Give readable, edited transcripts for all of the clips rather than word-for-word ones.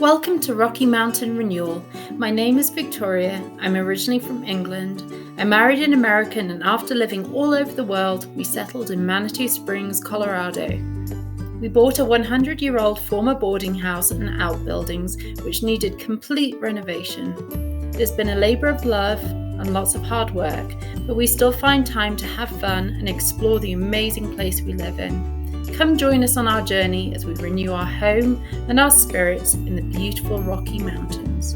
Welcome to Rocky Mountain Renewal. My name is Victoria. I'm originally from England. I married an American, and after living all over the world, we settled in Manitou Springs, Colorado. We bought a 100-year-old former boarding house and outbuildings which needed complete renovation. It's been a labor of love and lots of hard work, but we still find time to have fun and explore the amazing place we live in. Come join us on our journey as we renew our home and our spirits in the beautiful Rocky Mountains.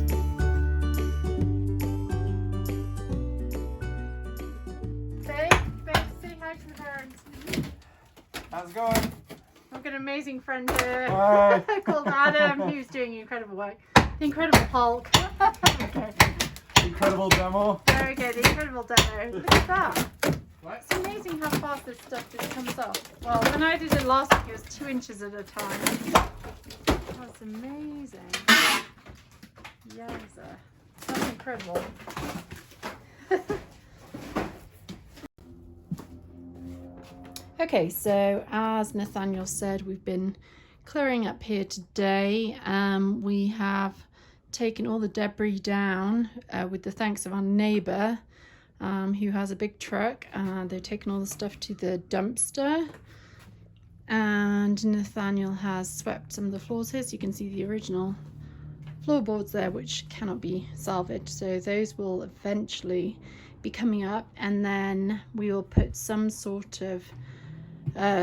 Say hi to the parents. How's it going? I've got an amazing friend here Hi. called Adam, who's doing incredible work. The Incredible Hulk. Okay. Incredible demo. Very good, the Incredible demo. Look at that. What? It's amazing how fast this stuff just comes off. Well, when I did it last week, it was 2 inches at a time. That's amazing. Yowza. That's incredible. Okay, so as Nathaniel said, we've been clearing up here today. We have taken all the debris down with the thanks of our neighbour who has a big truck. They've taken all the stuff to the dumpster, and Nathaniel has swept some of the floors here, so you can see the original floorboards there which cannot be salvaged. So those will eventually be coming up, and then we will put some sort of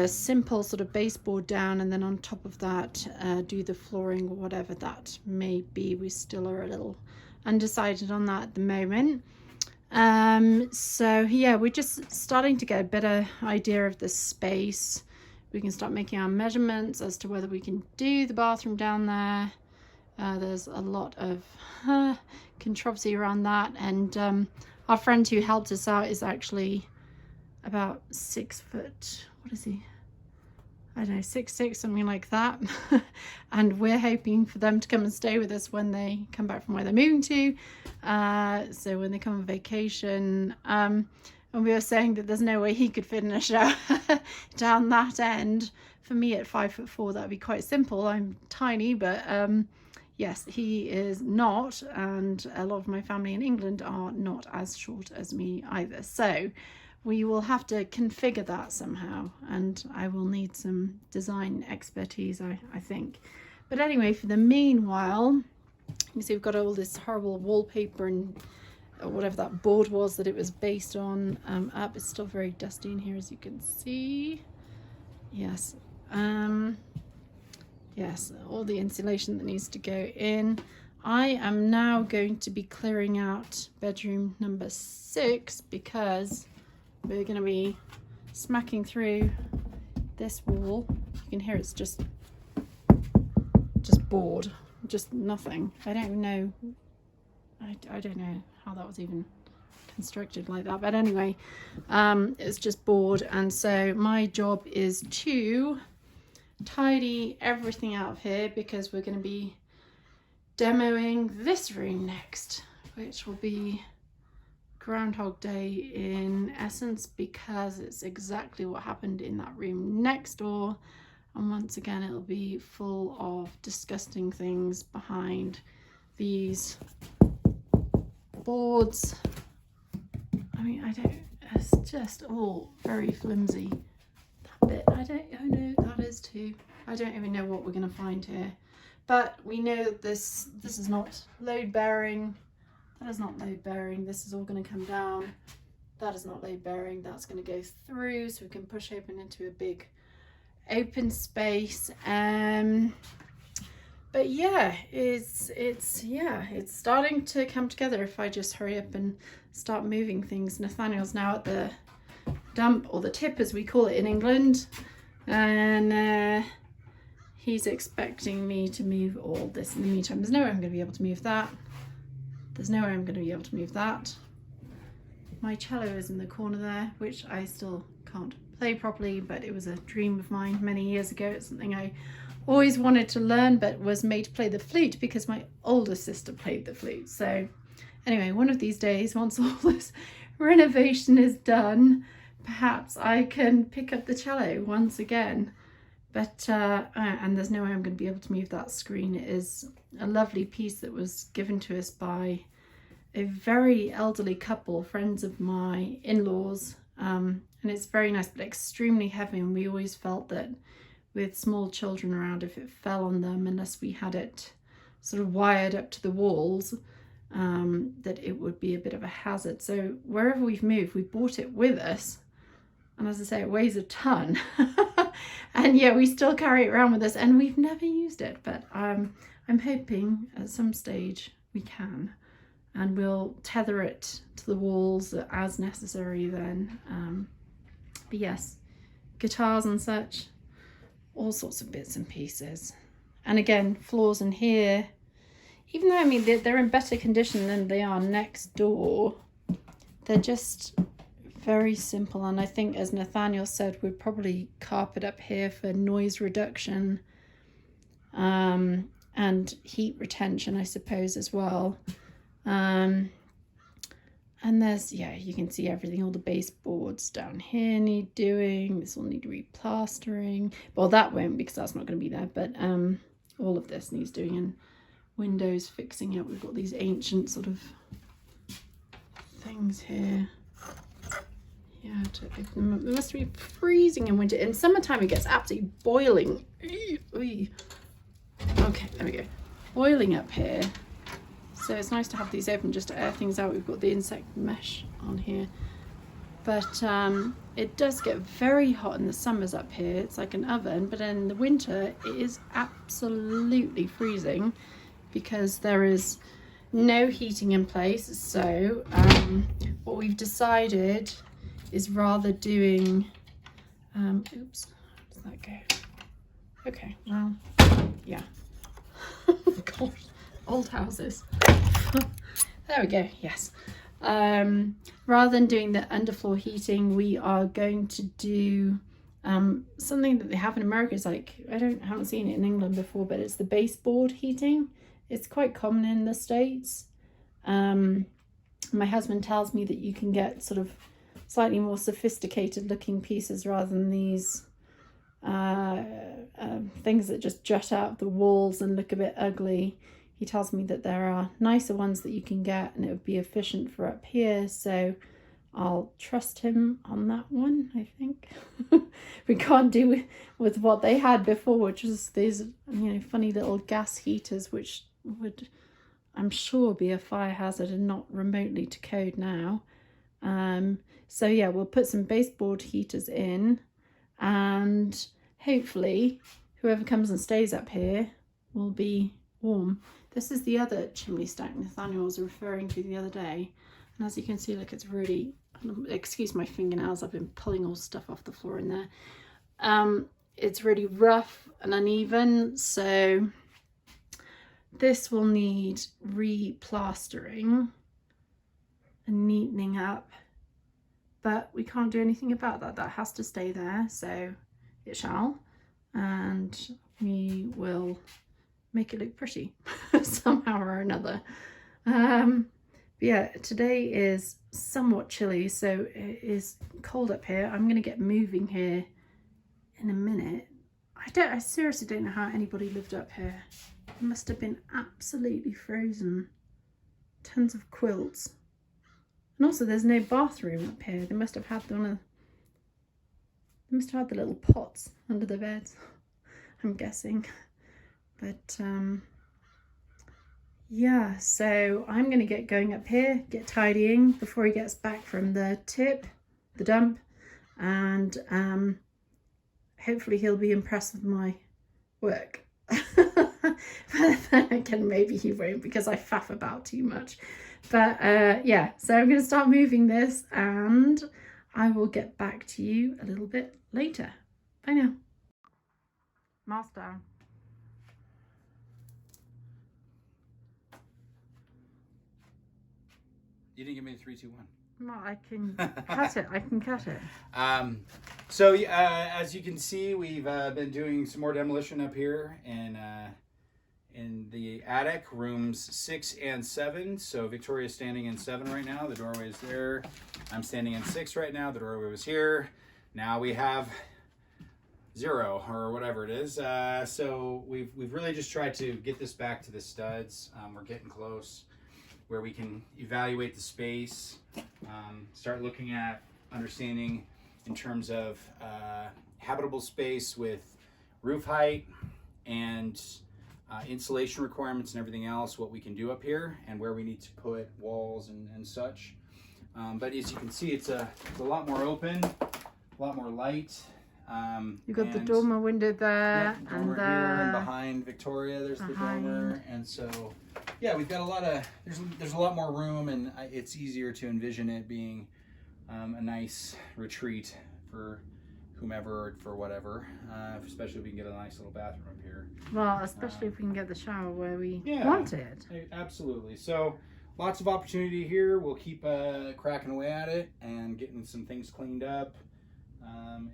simple sort of baseboard down, and then on top of that do the flooring or whatever that may be. We still are a little undecided on that at the moment. So yeah, we're just starting to get a better idea of the space. We can start making our measurements as to whether we can do the bathroom down there. There's a lot of controversy around that, and our friend who helped us out is actually about 6 foot, what is he? I don't know, 6'6", something like that. And we're hoping for them to come and stay with us when they come back from where they're moving to. So when they come on vacation. And we were saying that there's no way he could fit in a shower down that end. For me at 5'4", that would be quite simple. I'm tiny, but yes, he is not. And a lot of my family in England are not as short as me either. So we will have to configure that somehow, and I will need some design expertise, I think. But anyway, for the meanwhile, you can see we've got all this horrible wallpaper and whatever that board was that it was based on up. It's still very dusty in here, as you can see. Yes. Yes, all the insulation that needs to go in. I am now going to be clearing out bedroom number 6 because we're going to be smacking through this wall. You can hear it's just board, just nothing. I don't even know. I don't know how that was even constructed like that. But anyway, it's just board, and so my job is to tidy everything out of here because we're going to be demoing this room next, which will be Groundhog Day in essence, because it's exactly what happened in that room next door, and once again it'll be full of disgusting things behind these boards. I mean, it's just all very flimsy. That bit, oh no, that is too. I don't even know what we're going to find here, but we know that this is not load bearing. That is not load bearing. This is all going to come down. That is not load bearing. That's going to go through, so we can push open into a big open space. But yeah, it's starting to come together if I just hurry up and start moving things. Nathaniel's now at the dump, or the tip as we call it in England, and he's expecting me to move all this in the meantime. There's no way I'm going to be able to move that. There's no way I'm going to be able to move that. My cello is in the corner there, which I still can't play properly, but it was a dream of mine many years ago. It's something I always wanted to learn, but was made to play the flute because my older sister played the flute. So anyway, one of these days, once all this renovation is done, perhaps I can pick up the cello once again, But, and there's no way I'm going to be able to move that screen. It is a lovely piece that was given to us by a very elderly couple, friends of my in-laws. And it's very nice, but extremely heavy. And we always felt that with small children around, if it fell on them, unless we had it sort of wired up to the walls, that it would be a bit of a hazard. So wherever we've moved, we brought it with us. And as I say, it weighs a ton. And yet we still carry it around with us, and we've never used it. But I'm hoping at some stage we can. And we'll tether it to the walls as necessary then. But yes, guitars and such, all sorts of bits and pieces. And again, floors in here, even though, I mean, they're in better condition than they are next door, they're just very simple. And I think, as Nathaniel said, we'd probably carpet up here for noise reduction and heat retention, I suppose, as well. And there's, yeah, you can see everything. All the baseboards down here need doing. This will need replastering. Well, that won't, because that's not going to be there. But all of this needs doing, and windows fixing up. We've got these ancient sort of things here. Yeah, to open them up. It must be freezing in winter. In summertime, it gets absolutely boiling. Okay, there we go. Boiling up here. So it's nice to have these open just to air things out. We've got the insect mesh on here. But it does get very hot in the summers up here. It's like an oven. But in the winter, it is absolutely freezing because there is no heating in place. So what we've decided is rather doing... oops, how does that go? Okay, well, yeah. Gosh, old houses. There we go, yes. Rather than doing the underfloor heating, we are going to do something that they have in America. It's like, I haven't seen it in England before, but it's the baseboard heating. It's quite common in the States. My husband tells me that you can get sort of slightly more sophisticated looking pieces rather than these things that just jut out of the walls and look a bit ugly. He tells me that there are nicer ones that you can get, and it would be efficient for up here, so I'll trust him on that one, I think. We can't do with what they had before, which was these, funny little gas heaters, which would, I'm sure, be a fire hazard and not remotely to code now. So yeah, we'll put some baseboard heaters in, and hopefully whoever comes and stays up here will be warm. This is the other chimney stack Nathaniel was referring to the other day. And as you can see, look, it's really, excuse my fingernails, I've been pulling all stuff off the floor in there. It's really rough and uneven, so this will need replastering and neatening up. But we can't do anything about that. That has to stay there, so it shall. And we will make it look pretty somehow or another. But yeah, today is somewhat chilly, so it is cold up here. I'm going to get moving here in a minute. I seriously don't know how anybody lived up here. It must have been absolutely frozen. Tons of quilts. And also, there's no bathroom up here. They must have had the little pots under the beds, I'm guessing. But yeah, so I'm going to get going up here, get tidying before he gets back from the dump, and hopefully he'll be impressed with my work. But then again, maybe he won't, because I faff about too much. But yeah, so I'm going to start moving this, and I will get back to you a little bit later. Bye now. Mask down. You didn't give me the 3, 2, 1. No, I can cut it. I can cut it. So as you can see, we've been doing some more demolition up here in the attic, rooms 6 and 7. So Victoria's standing in 7 right now. The doorway is there. I'm standing in 6 right now. The doorway was here. Now we have 0 or whatever it is. So we've really just tried to get this back to the studs. We're getting close where we can evaluate the space, start looking at understanding in terms of habitable space with roof height and insulation requirements and everything else, what we can do up here and where we need to put walls and such. But as you can see, it's a lot more open, a lot more light. You've got the dormer window there, yeah, dormer here, and behind Victoria there's the dormer, and so yeah, we've got a lot of there's a lot more room, and it's easier to envision it being a nice retreat for whomever or for whatever, especially if we can get a nice little bathroom up here. Well, especially if we can get the shower where we want it. Absolutely. So lots of opportunity here. We'll keep cracking away at it and getting some things cleaned up.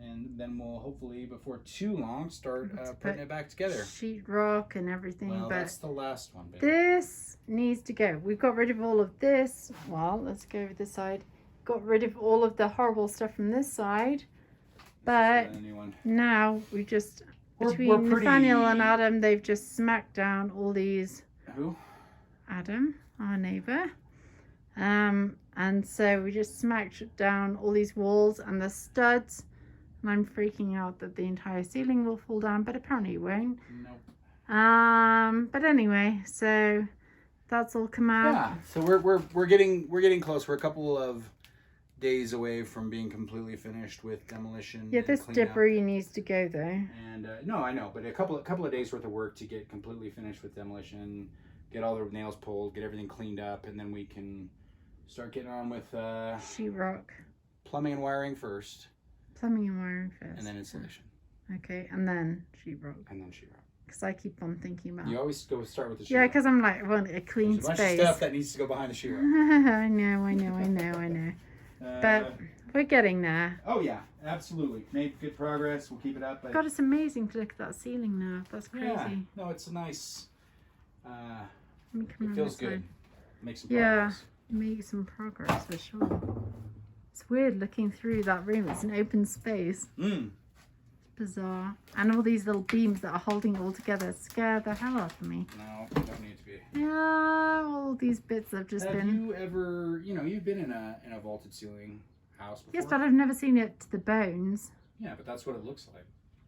And then we'll hopefully, before too long, start putting it back together. Sheetrock and everything. Well, but that's the last one, baby. This needs to go. We've got rid of all of this. Well, let's go over this side. Got rid of all of the horrible stuff from this side. But now we just, between Nathaniel and Adam, they've just smacked down all these. Who? Adam, our neighbour. And so we just smacked down all these walls and the studs, and I'm freaking out that the entire ceiling will fall down, but apparently it won't. Nope. But anyway, so that's all come out. Yeah, so we're getting close. We're a couple of days away from being completely finished with demolition. Yeah, this debris needs to go though. And no, I know, but a couple of days worth of work to get completely finished with demolition, get all the nails pulled, get everything cleaned up, and then we can start getting on with sheetrock, plumbing and wiring first. Plumbing and wiring first. And then insulation. Okay, and then sheetrock. And then sheetrock. Because I keep on thinking about. You always start with the sheetrock. Yeah, because I'm like, I want a clean There's a space. bunch of stuff that needs to go behind the sheetrock. I know. But we're getting there. Oh yeah, absolutely. Made good progress. We'll keep it up. But God, it's amazing to look at that ceiling now. That's crazy. Yeah, no, it's a nice. Let me come it feels good. Side. Make some progress. Yeah, make some progress for sure. It's weird looking through that room. It's an open space. It's bizarre. And all these little beams that are holding it all together scare the hell out of me. No, they don't need to be. Yeah, all these bits have just been. Have you ever, you've been in a vaulted ceiling house before? Yes, but I've never seen it to the bones. Yeah, but that's what it looks like.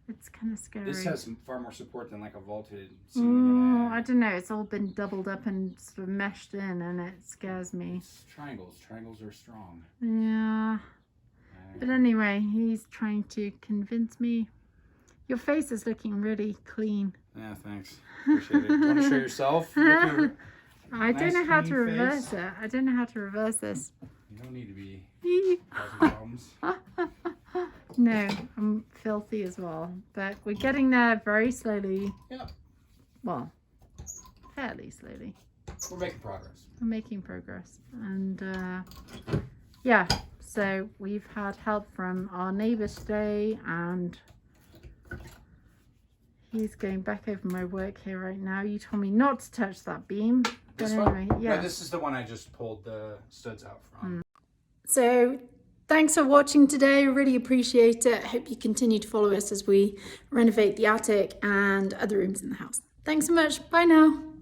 It's kind of scary. This has far more support than like a vaulted ceiling. I don't know. It's all been doubled up and sort of meshed in, and it scares me. It's triangles. Triangles are strong. Yeah. But anyway, he's trying to convince me. Your face is looking really clean. Yeah, thanks. Appreciate it. Want to show yourself? I don't know how to reverse it. I don't know how to reverse this. You don't need to be causing problems. No, I'm filthy as well. But we're getting there very slowly. Yeah. Well, fairly slowly. We're making progress. We're making progress. And yeah, so we've had help from our neighbour today, and he's going back over my work here right now. You told me not to touch that beam. But anyway, yeah. No, this is the one I just pulled the studs out from. So thanks for watching today. Really appreciate it. Hope you continue to follow us as we renovate the attic and other rooms in the house. Thanks so much. Bye now.